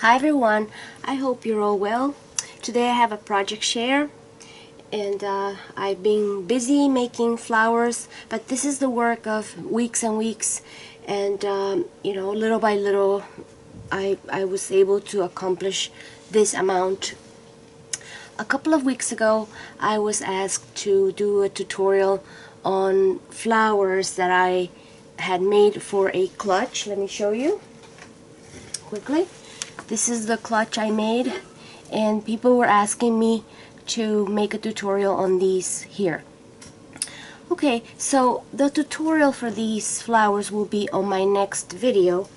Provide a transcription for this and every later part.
Hi everyone, I hope you're all well. Today I have a project share and I've been busy making flowers, but this is the work of weeks and weeks, and little by little I was able to accomplish this amount. A couple of weeks ago I was asked to do a tutorial on flowers that I had made for a clutch. Let me show you quickly. This is the clutch I made, and people were asking me to make a tutorial on these here. Okay, so the tutorial for these flowers will be on my next video.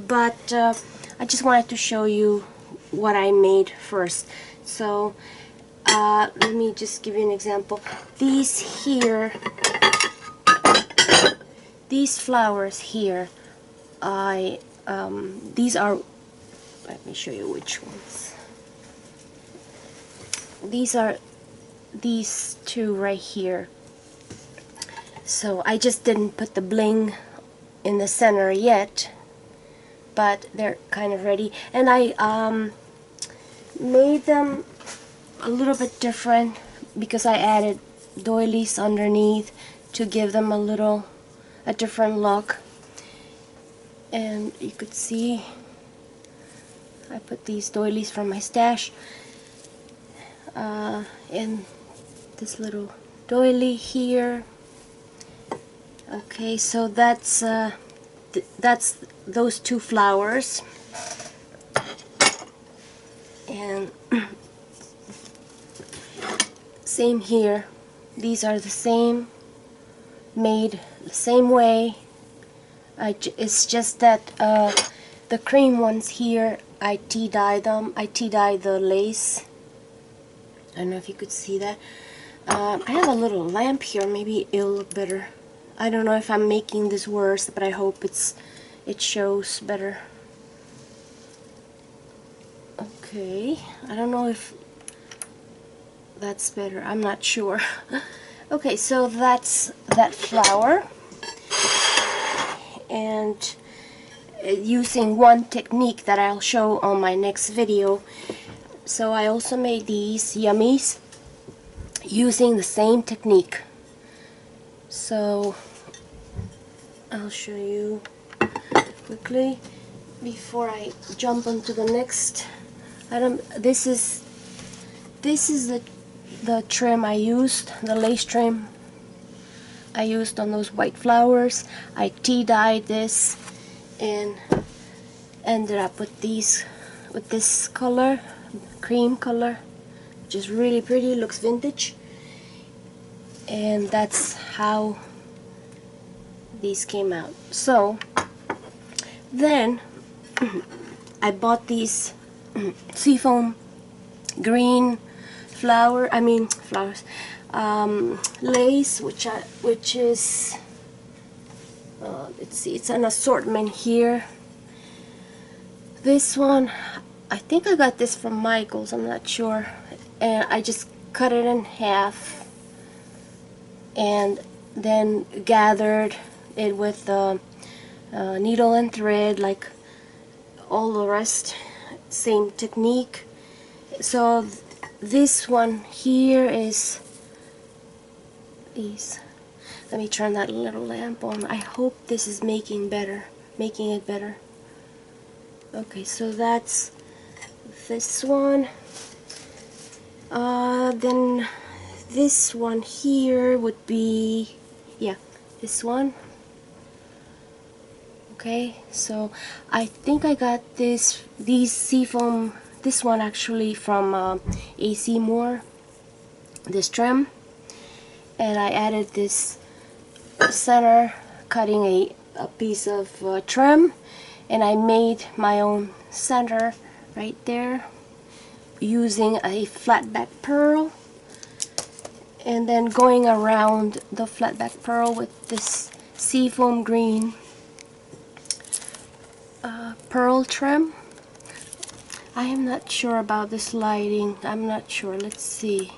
But I just wanted to show you what I made first. So let me just give you an example. These here, these flowers here, these are, let me show you which ones. These are these two right here. So I just didn't put the bling in the center yet, but they're kind of ready. And I made them a little bit different because I added doilies underneath to give them a different look. And you could see I put these doilies from my stash in this little doily here. Okay, so that's those two flowers, and same here. These are the same, made the same way. It's just that the cream ones here, I tea-dye them. I tea-dye the lace. I don't know if you could see that. I have a little lamp here. Maybe it'll look better. I don't know if I'm making this worse, but I hope it shows better. Okay, I don't know if that's better. I'm not sure. Okay, so that's that flower. And using one technique that I'll show on my next video. So I also made these yummies using the same technique. So I'll show you quickly before I jump onto the next item. This is the trim I used, the lace trim I used on those white flowers. I tea-dyed this and ended up with this color, cream color, which is really pretty, looks vintage. And that's how these came out. So then I bought these seafoam green flowers, lace, which is let's see, it's an assortment here. This one, I think I got this from Michael's, I'm not sure, and I just cut it in half and then gathered it with needle and thread like all the rest, same technique. So this one here is these. Let me turn that little lamp on. I hope this is making it better. Okay, so that's this one. Then this one here would be, yeah, this one. Okay, so I think I got these seafoam, this one actually from AC Moore, this trim, and I added this center, cutting a piece of trim, and I made my own center right there using a flat back pearl, and then going around the flat back pearl with this seafoam green pearl trim. I am not sure about this lighting. I'm not sure. Let's see.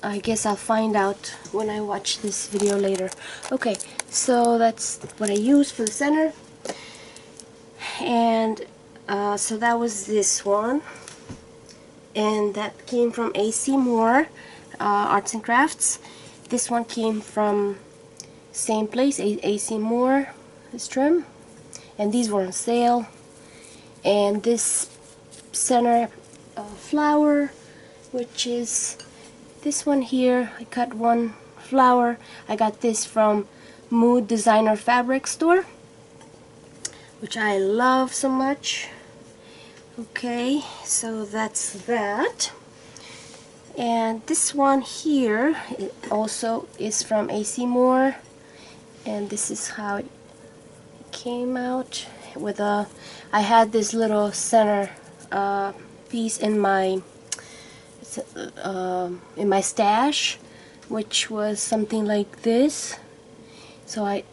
I guess I'll find out when I watch this video later. Okay, so that's what I use for the center. And so that was this one, and that came from AC Moore Arts and Crafts. This one came from same place, AC Moore, this trim, and these were on sale. And this center flower, which is this one here, I cut one flower. I got this from Mood Designer Fabric Store, which I love so much. Okay, so that's that. And this one here, it also is from AC Moore, and this is how it came out with a, I had this little center piece in my stash, which was something like this. So I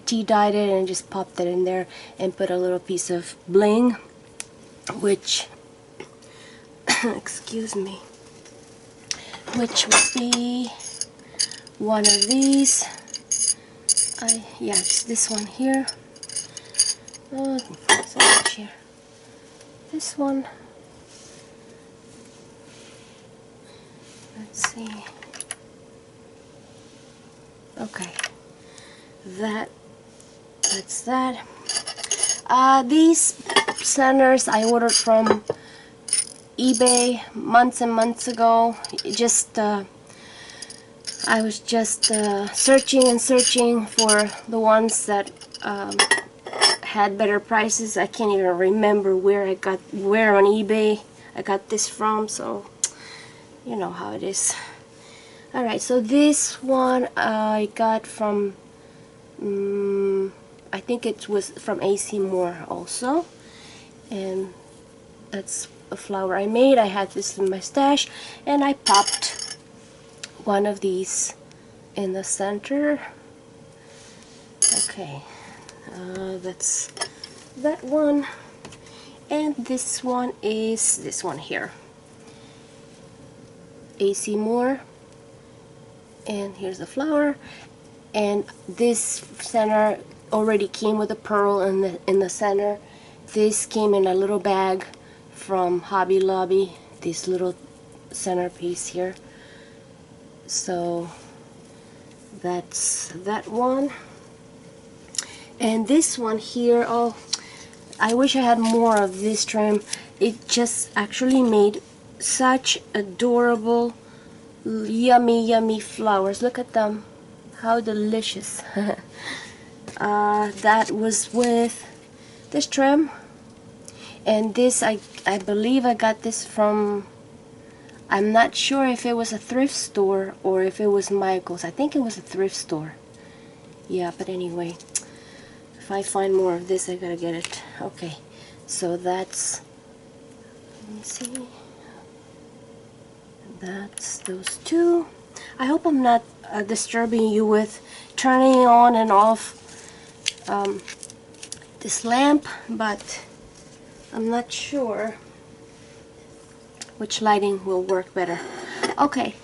tea-dyed it and just popped it in there and put a little piece of bling, which excuse me, which would be one of these. Yeah, it's this one here. Oh, so much here. This one. Let's see. Okay. That's that. These centers I ordered from eBay months and months ago. I was just searching and searching for the ones that had better prices. I can't even remember where on eBay I got this from, so you know how it is. Alright, so this one I got from I think it was from AC Moore also, and that's a flower I made. I had this in my stash, and I popped one of these in the center. Okay, that's that one, and this one is this one here, AC Moore, and here's the flower. And this center already came with a pearl in the center. This came in a little bag from Hobby Lobby, this little centerpiece here. So that's that one. And this one here, oh, I wish I had more of this trim. It just actually made such adorable, yummy flowers. Look at them. How delicious. That was with this trim, and this I believe I got this from, I'm not sure if it was a thrift store or if it was Michael's. I think it was a thrift store. Yeah, but anyway, if I find more of this, I gotta get it. Okay, so that's, let me see, that's those two. I hope I'm not disturbing you with turning on and off this lamp, but I'm not sure which lighting will work better. Okay,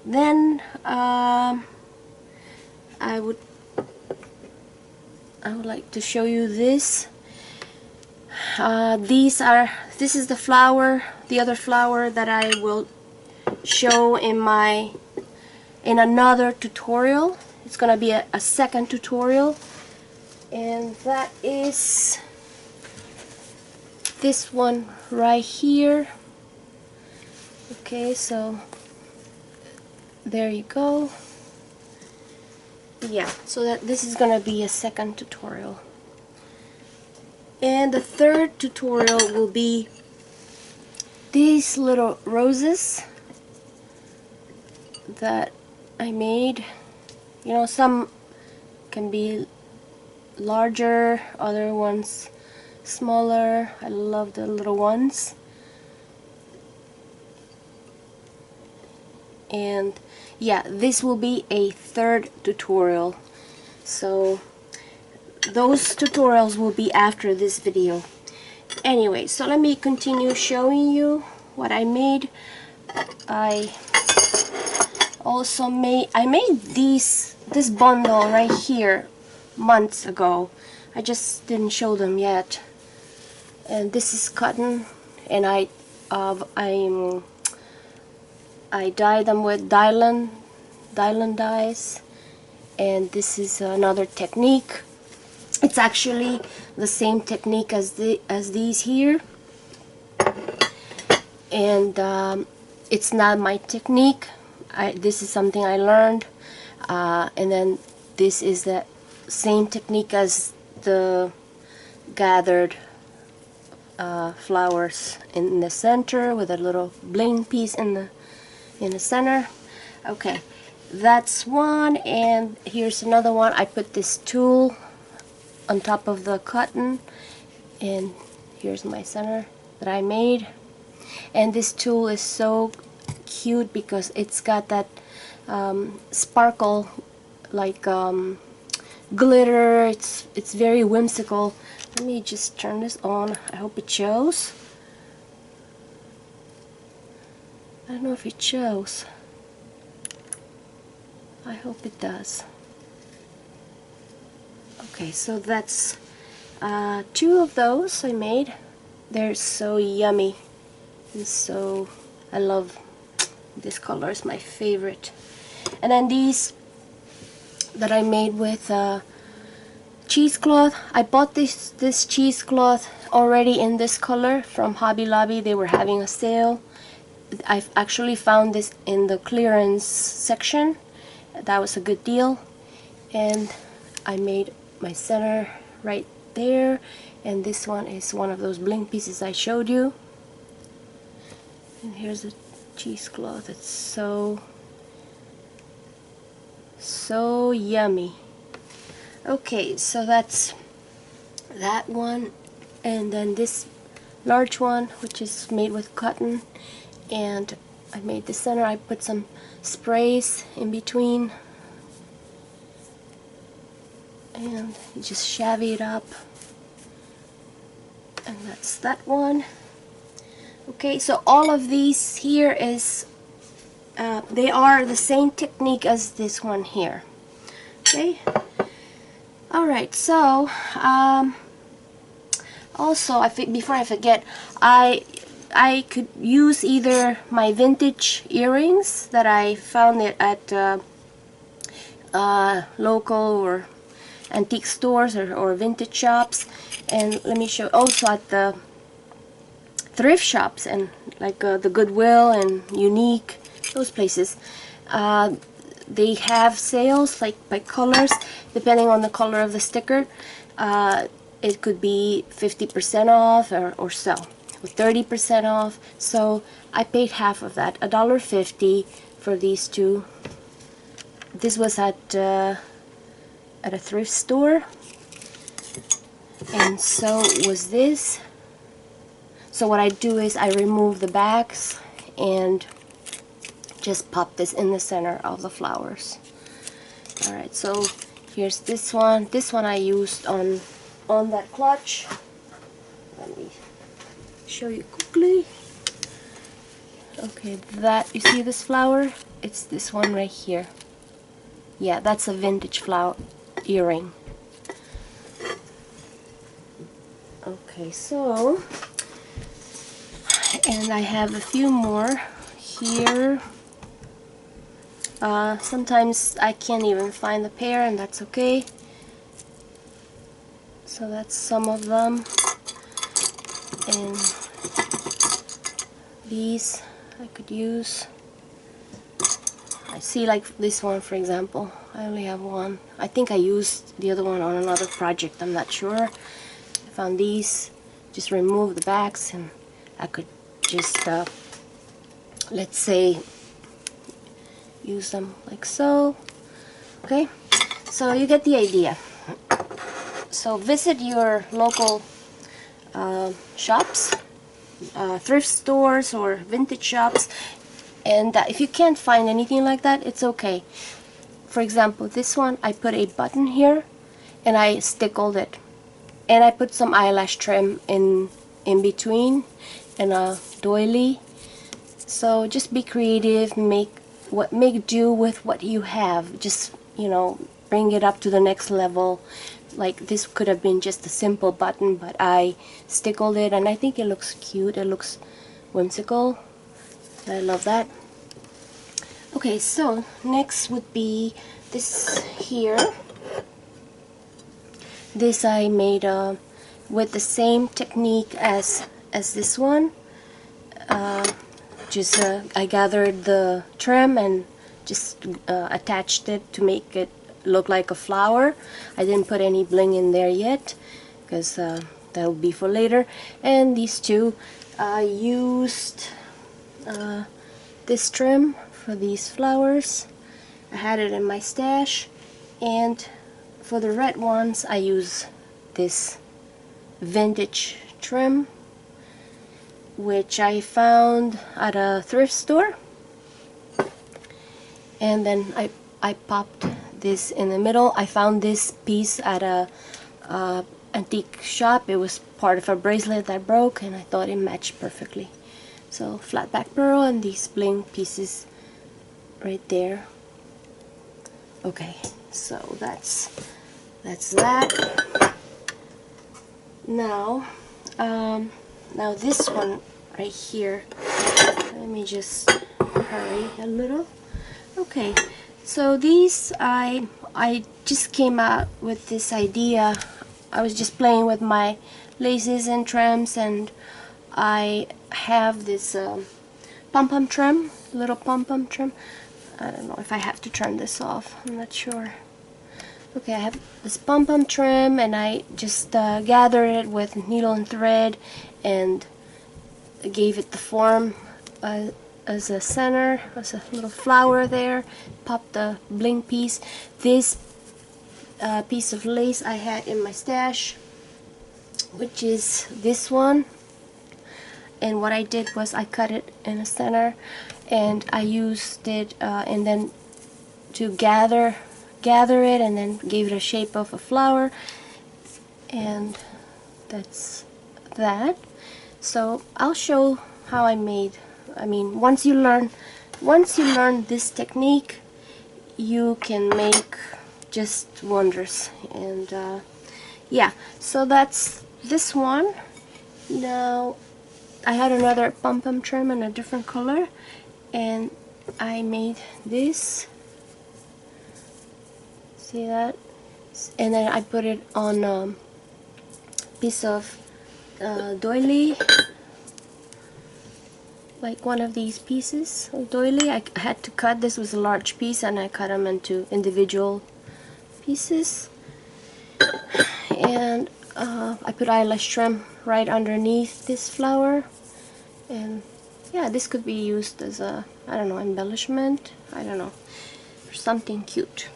then I would like to show you this. This is the flower, the other flower that I will show in another tutorial. It's gonna be a second tutorial, and that is this one right here. Okay, so there you go. Yeah, so that this is gonna be a second tutorial, and the third tutorial will be these little roses that I made. You know, some can be larger, other ones smaller. I love the little ones. And yeah, this will be a third tutorial, so those tutorials will be after this video. Anyway, so let me continue showing you what I made. I made this bundle right here months ago. I just didn't show them yet. and this is cotton, and I dye them with Dylan dyes, and this is another technique. It's actually the same technique as these here, and it's not my technique. This is something I learned, and then this is the same technique as the gathered flowers in the center with a little bling piece in the center. Okay, that's one, and here's another one. I put this tulle on top of the cotton, and here's my center that I made. And this tulle is so cute because it's got that sparkle, like glitter. It's very whimsical. Let me just turn this on. I hope it shows. I don't know if it shows. I hope it does. Okay, so that's two of those I made. They're so yummy, and so I love this color. Is my favorite. And then these that I made with cheesecloth. I bought this cheesecloth already in this color from Hobby Lobby. They were having a sale. I've actually found this in the clearance section. That was a good deal, and I made my center right there, and this one is one of those bling pieces I showed you. And here's the cheesecloth. It's so yummy. Okay, so that's that one, and then this large one, which is made with cotton, and I made the center. I put some sprays in between, and you just shabby it up, and that's that one. Okay, so all of these here is they are the same technique as this one here. Okay, alright, so also before I forget, I could use either my vintage earrings that I found at local or antique stores or vintage shops, and let me show also at the thrift shops and like the Goodwill and Unique, those places. They have sales like by colors, depending on the color of the sticker. It could be 50% off or so, or 30% off. So I paid half of that, $1.50 for these two. This was at a thrift store, and so was this. So what I do is I remove the backs and just pop this in the center of the flowers. Alright, so here's this one. This one I used on that clutch. Let me show you quickly. Okay, that, you see this flower? It's this one right here. Yeah, that's a vintage flower earring. Okay, so, and I have a few more here. Sometimes I can't even find the pair, and that's okay. So that's some of them, and these I could use. I see, like this one for example, I only have one. I think I used the other one on another project, I'm not sure. I found these, just remove the backs, and I could just let's say use them like so. Okay, so you get the idea. So visit your local shops, thrift stores or vintage shops, and if you can't find anything like that, it's okay. For example, this one, I put a button here and I stickled it, and I put some eyelash trim in between and a doily. So just be creative, make do with what you have. Just, you know, bring it up to the next level. like this could have been just a simple button, but I stickled it and I think it looks cute. It looks whimsical. I love that. Okay, so next would be this here. This I made with the same technique as this one. I gathered the trim and just attached it to make it look like a flower. I didn't put any bling in there yet because that'll be for later. And these two, I used this trim for these flowers. I had it in my stash, and for the red ones I use this vintage trim, which I found at a thrift store. And then I popped this in the middle. I found this piece at a antique shop. It was part of a bracelet that broke, and I thought it matched perfectly. So flat back pearl and these bling pieces right there. Okay, so that's that. Now now this one right here, let me just hurry a little. Okay, so these I just came out with this idea. I was just playing with my laces and trims, and I have this pom-pom trim, little pom-pom trim. I don't know if I have to turn this off, I'm not sure. Okay, I have this pom-pom trim, and I just gathered it with needle and thread and gave it the form as a center, as a little flower there. Popped the bling piece. This piece of lace I had in my stash, which is this one. And what I did was I cut it in the center, and I used it and then to gather it, and then gave it a shape of a flower. And that's that. So I'll show how I made. I mean, once you learn this technique, you can make just wonders. And yeah, so that's this one. Now I had another pom-pom trim in a different color, and I made this. See that? And then I put it on a piece of doily, like one of these pieces of doily. I had to cut. This was a large piece, and I cut them into individual pieces. And I put eyelash trim right underneath this flower. And yeah, this could be used as a, I don't know, embellishment, I don't know, or something cute.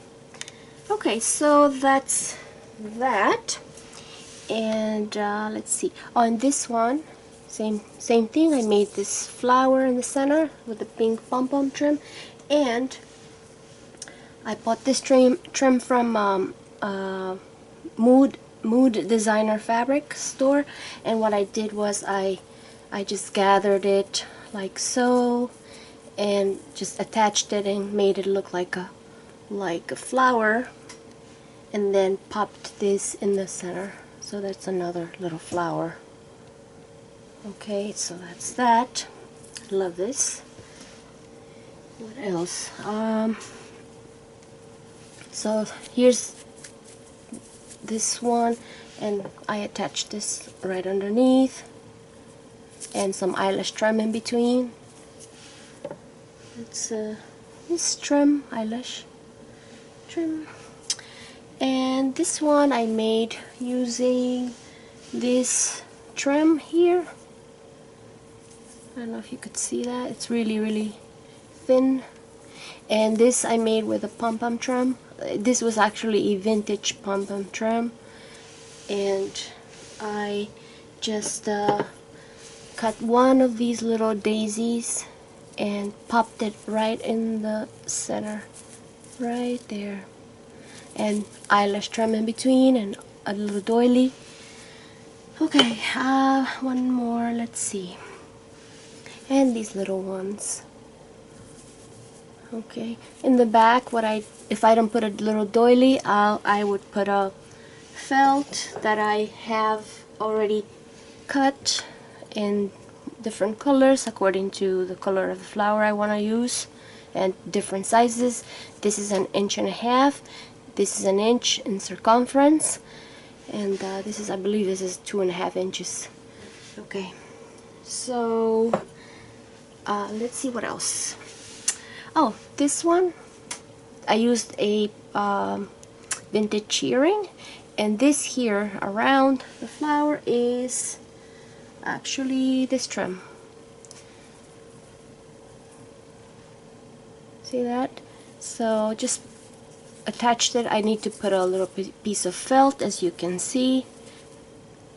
Okay, so that's that. And let's see, on this one, same thing. I made this flower in the center with the pink pom-pom trim, and I bought this trim from Mood Designer Fabric store. And what I did was I just gathered it like so, and just attached it and made it look like a flower, and then popped this in the center. So that's another little flower. Okay, so that's that. Love this. What else? So here's this one, and I attached this right underneath, and some eyelash trim in between. It's this trim, eyelash trim. And this one I made using this trim here. I don't know if you could see that. It's really thin. And this I made with a pom-pom trim. This was actually a vintage pom-pom trim. And I just cut one of these little daisies and popped it right in the center, right there. And eyelash trim in between, and a little doily. Okay, one more, let's see. And these little ones. Okay, in the back, if I don't put a little doily, I would put a felt that I have already cut in different colors according to the color of the flower I want to use, and different sizes. This is 1.5 inches. This is 1 inch in circumference, and this is, I believe this is 2.5 inches. Okay, so let's see what else. Oh, this one I used a vintage earring, and this here around the flower is actually this trim. See that? So just attached it. I need to put a little piece of felt, as you can see.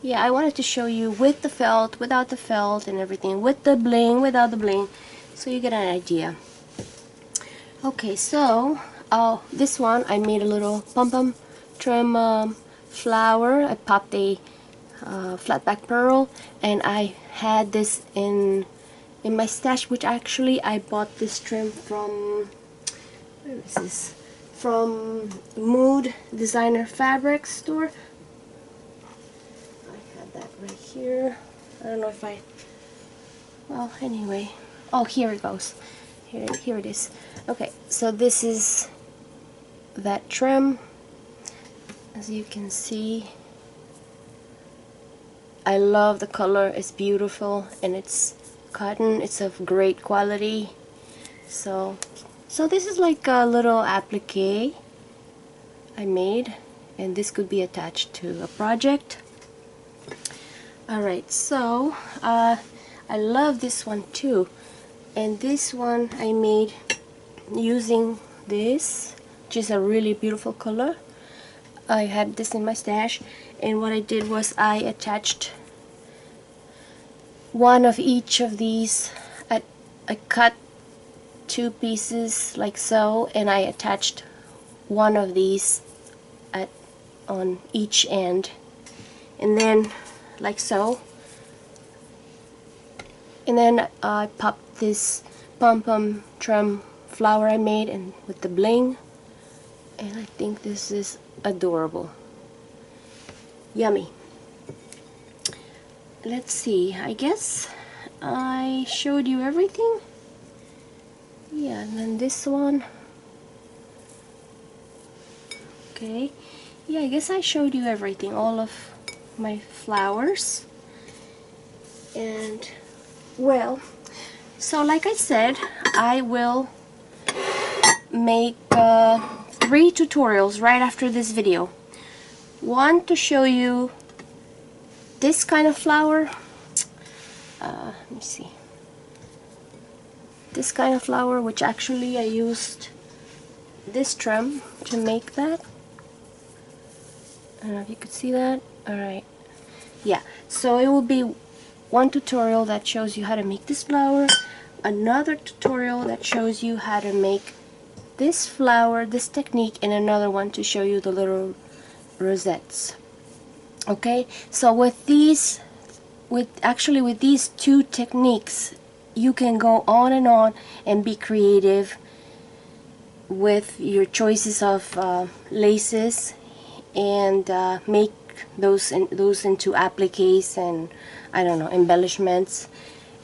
Yeah, I wanted to show you with the felt, without the felt, and everything, with the bling, without the bling, so you get an idea. Okay, so this one I made a little pom-pom trim flower. I popped a flat back pearl, and I had this in my stash, which actually I bought this trim from, where is this? From Mood Designer Fabric store. I had that right here. I don't know if I, well, anyway. Oh, here it goes. Here it is. Okay, so this is that trim. As you can see, I love the color. It's beautiful, and it's cotton. It's of great quality. So this is like a little applique I made, and this could be attached to a project. Alright, so I love this one too, and this one I made using this, which is a really beautiful color. I had this in my stash, and what I did was I attached one of each of these. I cut 2 pieces like so, and I attached one of these on each end, and then like so, and then I popped this pom-pom trim flower I made, and with the bling, and I think this is adorable. Yummy. Let's see, I guess I showed you everything. Yeah, and then this one. Okay, yeah, I guess I showed you everything, all of my flowers. And well, so like I said, I will make 3 tutorials right after this video. One to show you this kind of flower. Let me see. This kind of flower, which actually I used this trim to make that. I don't know if you could see that. Alright. Yeah, so it will be one tutorial that shows you how to make this flower, another tutorial that shows you how to make this flower, this technique, and another one to show you the little rosettes. Okay, so with these, with these 2 techniques, you can go on and be creative with your choices of laces, and make those into appliques and, I don't know, embellishments.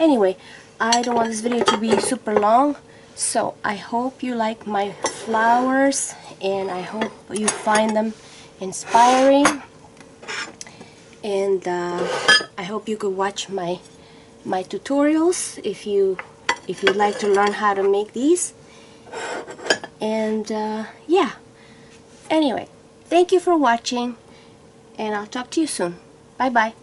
Anyway, I don't want this video to be super long, so I hope you like my flowers, and I hope you find them inspiring, and I hope you could watch my tutorials if you'd like to learn how to make these. And yeah, anyway, thank you for watching, and I'll talk to you soon. Bye bye.